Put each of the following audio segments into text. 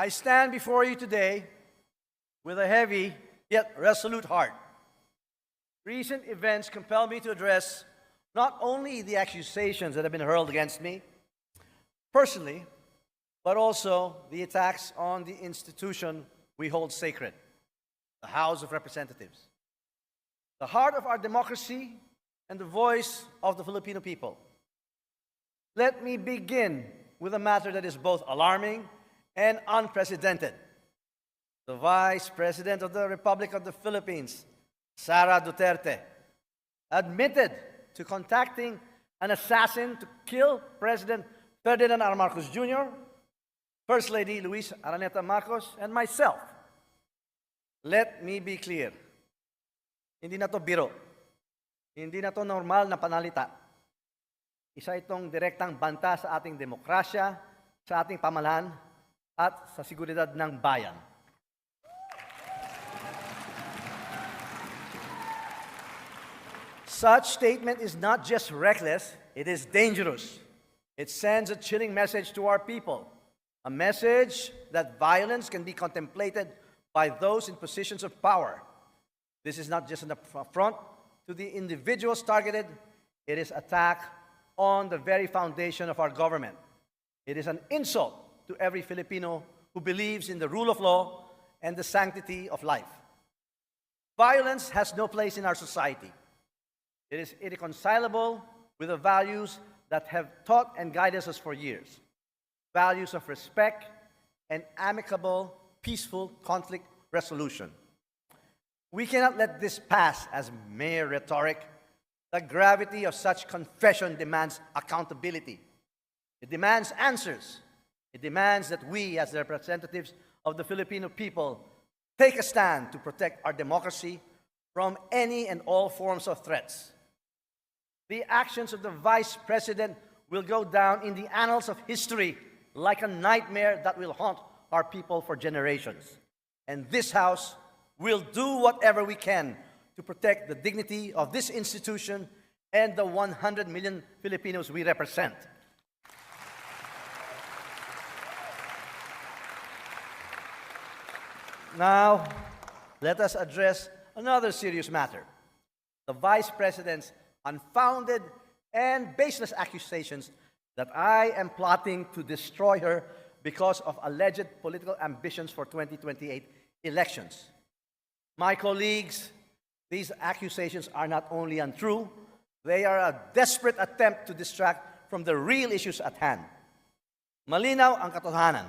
I stand before you today with a heavy yet resolute heart. Recent events compel me to address not only the accusations that have been hurled against me personally, but also the attacks on the institution we hold sacred, the House of Representatives, the heart of our democracy and the voice of the Filipino people. Let me begin with a matter that is both alarming and unprecedented. The Vice President of the Republic of the Philippines, Sara Duterte, admitted to contacting an assassin to kill President Ferdinand R. Marcos Jr., First Lady Luis Araneta Marcos, and myself. Let me be clear. Hindi na to biro. Hindi na to normal na panalita. Isa itong direktang banta sa ating demokrasya, sa ating pamahalaan, at sa seguridad ng bayan. Such statement is not just reckless, it is dangerous. It sends a chilling message to our people, a message that violence can be contemplated by those in positions of power. This is not just an affront to the individuals targeted, it is attack on the very foundation of our government. It is an insult to every Filipino who believes in the rule of law and the sanctity of life. Violence has no place in our society. It is irreconcilable with the values that have taught and guided us for years. Values of respect and amicable, peaceful conflict resolution. We cannot let this pass as mere rhetoric. The gravity of such confession demands accountability. It demands answers. It demands that we, as the representatives of the Filipino people, take a stand to protect our democracy from any and all forms of threats. The actions of the Vice President will go down in the annals of history like a nightmare that will haunt our people for generations. And this House will do whatever we can to protect the dignity of this institution and the 100 million Filipinos we represent. Now, let us address another serious matter. The Vice President's unfounded and baseless accusations that I am plotting to destroy her because of alleged political ambitions for 2028 elections. My colleagues, these accusations are not only untrue, they are a desperate attempt to distract from the real issues at hand. Malinaw ang katotohanan.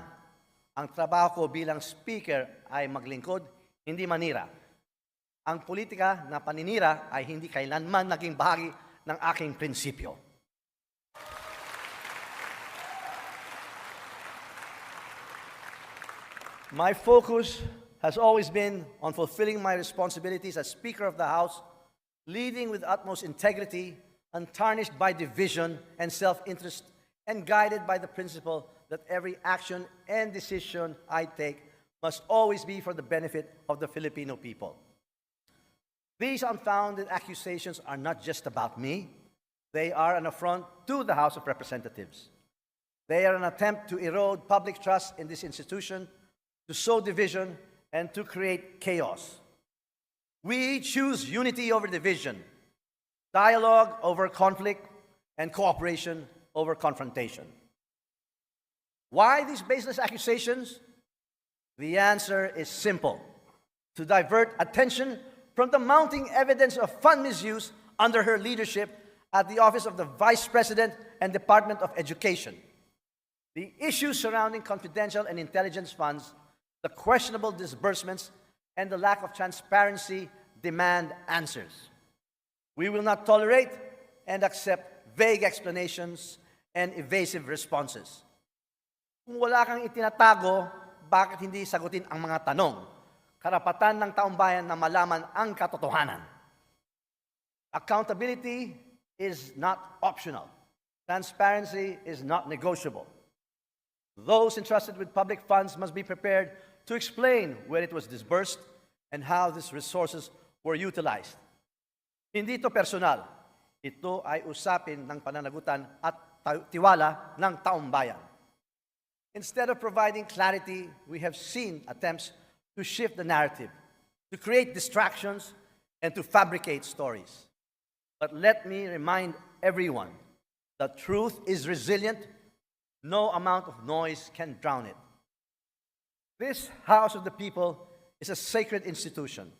Ang trabaho ko bilang speaker ay maglingkod, hindi manira. Ang politika na paninira ay hindi kailanman naging bahagi ng aking prinsipyo. My focus has always been on fulfilling my responsibilities as Speaker of the House, leading with utmost integrity, untarnished by division and self-interest, and guided by the principle that every action and decision I take must always be for the benefit of the Filipino people. These unfounded accusations are not just about me. They are an affront to the House of Representatives. They are an attempt to erode public trust in this institution, to sow division, and to create chaos. We choose unity over division, dialogue over conflict, and cooperation over confrontation. Why these baseless accusations? The answer is simple: to divert attention from the mounting evidence of fund misuse under her leadership at the Office of the Vice President and Department of Education. The issues surrounding confidential and intelligence funds, the questionable disbursements, and the lack of transparency demand answers. We will not tolerate and accept vague explanations and evasive responses. Kung wala kang itinatago, bakit hindi sagutin ang mga tanong? Karapatan ng taong bayan na malaman ang katotohanan. Accountability is not optional. Transparency is not negotiable. Those entrusted with public funds must be prepared to explain where it was disbursed and how these resources were utilized. Hindi ito personal. Ito ay usapin ng pananagutan at tiwala ng taong bayan. Instead of providing clarity, we have seen attempts to shift the narrative, to create distractions, and to fabricate stories. But let me remind everyone that truth is resilient. No amount of noise can drown it. This House of the People is a sacred institution.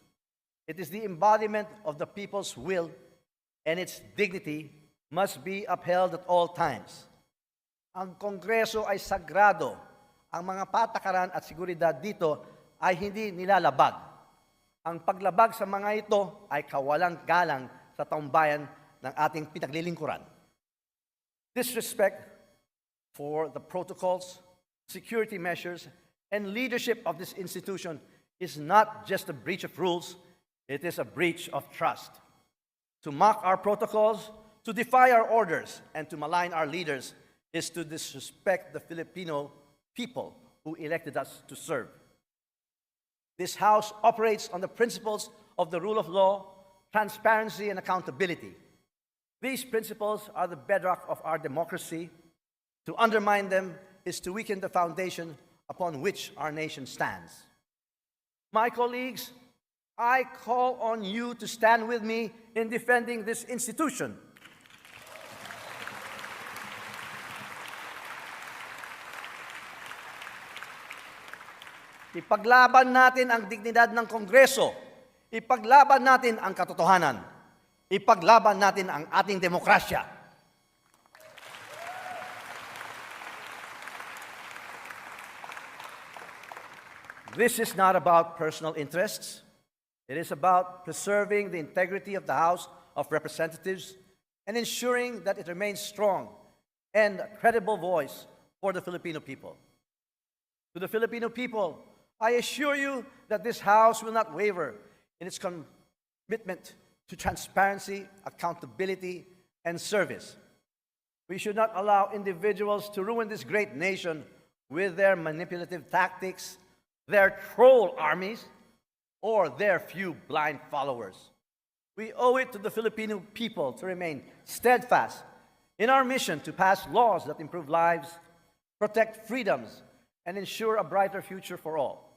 It is the embodiment of the people's will, and its dignity must be upheld at all times. Ang Kongreso ay sagrado. Ang mga patakaran at seguridad dito ay hindi nilalabag. Ang paglabag sa mga ito ay kawalang galang sa taumbayan ng ating pinaglilingkuran. Disrespect for the protocols, security measures, and leadership of this institution is not just a breach of rules, it is a breach of trust. To mock our protocols, to defy our orders, and to malign our leaders is to disrespect the Filipino people who elected us to serve. This House operates on the principles of the rule of law, transparency, and accountability. These principles are the bedrock of our democracy. To undermine them is to weaken the foundation upon which our nation stands. My colleagues, I call on you to stand with me in defending this institution. Ipaglaban natin ang dignidad ng Kongreso. Ipaglaban natin ang katotohanan. Ipaglaban natin ang ating demokrasya. This is not about personal interests. It is about preserving the integrity of the House of Representatives and ensuring that it remains strong and a credible voice for the Filipino people. To the Filipino people, I assure you that this House will not waver in its commitment to transparency, accountability, and service. We should not allow individuals to ruin this great nation with their manipulative tactics, their troll armies, or their few blind followers. We owe it to the Filipino people to remain steadfast in our mission to pass laws that improve lives, protect freedoms, and ensure a brighter future for all.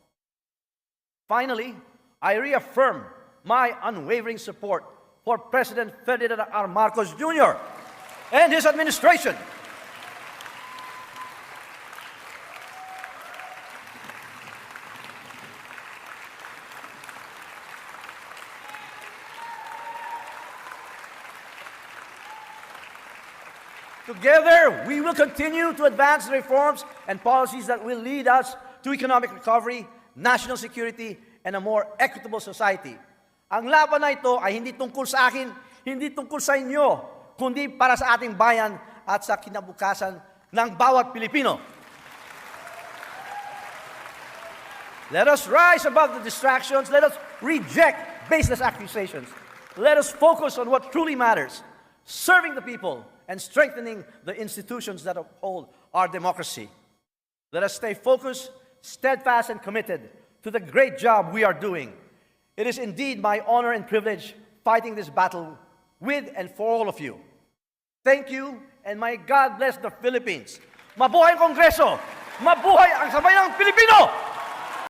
Finally, I reaffirm my unwavering support for President Ferdinand R. Marcos Jr. and his administration. Together, we will continue to advance the reforms and policies that will lead us to economic recovery, national security, and a more equitable society. Ang laban na ito ay hindi tungkol sa akin, hindi tungkol sa inyo, kundi para sa ating bayan at sa kinabukasan ng bawat Pilipino. Let us rise above the distractions. Let us reject baseless accusations. Let us focus on what truly matters, serving the people and strengthening the institutions that uphold our democracy. Let us stay focused, steadfast, and committed to the great job we are doing. It is indeed my honor and privilege fighting this battle with and for all of you. Thank you, and may God bless the Philippines. Mabuhay ang Kongreso! Mabuhay ang sambayang Pilipino!